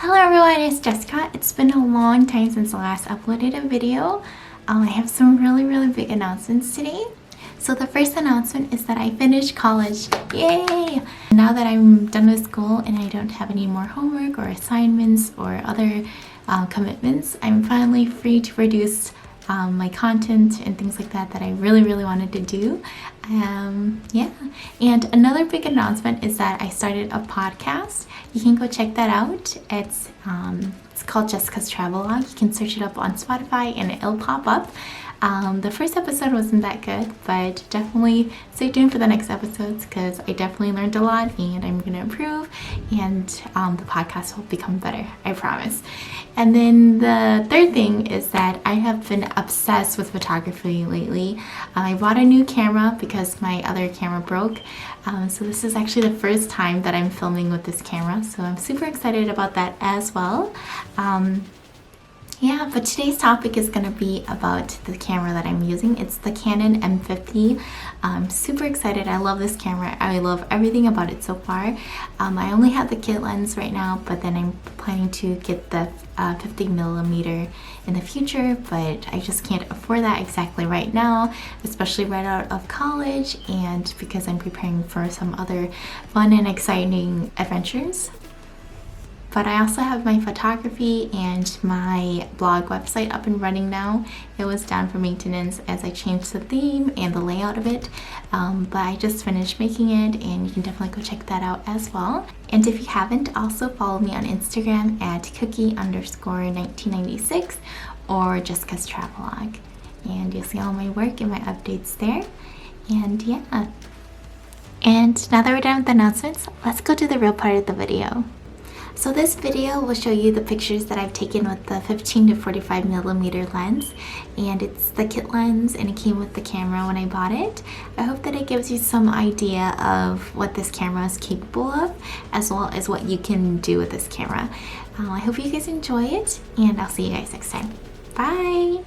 Hello everyone, it's Jessica. It's been a long time since I last uploaded a video. I have some really big announcements today. So the first announcement is that I finished college. Yay! Now that I'm done with school and I don't have any more homework or assignments or other commitments, I'm finally free to produce my content and things like that I really wanted to do. Yeah, and another big announcement is that I started a podcast. You can go check that out. It's called Jessica's Travelogue. You can search it up on Spotify and it'll pop up. The first episode wasn't that good, but definitely stay tuned for the next episodes because I definitely learned a lot and I'm going to improve, and the podcast will become better, I promise. And then the third thing is that I have been obsessed with photography lately. I bought a new camera because my other camera broke. So this is actually the first time that I'm filming with this camera, so I'm super excited about that as well. Yeah, but today's topic is going to be about the camera that I'm using. It's the Canon M50. I'm super excited. I love this camera. I love everything about it so far. I only have the kit lens right now, but then I'm planning to get the 50mm in the future, but I just can't afford that exactly right now, especially right out of college and because I'm preparing for some other fun and exciting adventures. But I also have my photography and my blog website up and running now. It was down for maintenance as I changed the theme and the layout of it, but I just finished making it and you can definitely go check that out as well. And if you haven't, also follow me on Instagram at cookie_1996 or Jessica's Travelogue, and you'll see all my work and my updates there. And yeah, and now that we're done with the announcements, let's go to the real part of the video. So this video will show you the pictures that I've taken with the 15-45mm lens, and it's the kit lens and it came with the camera when I bought it. I hope that it gives you some idea of what this camera is capable of, as well as what you can do with this camera. I hope you guys enjoy it, and I'll see you guys next time. Bye!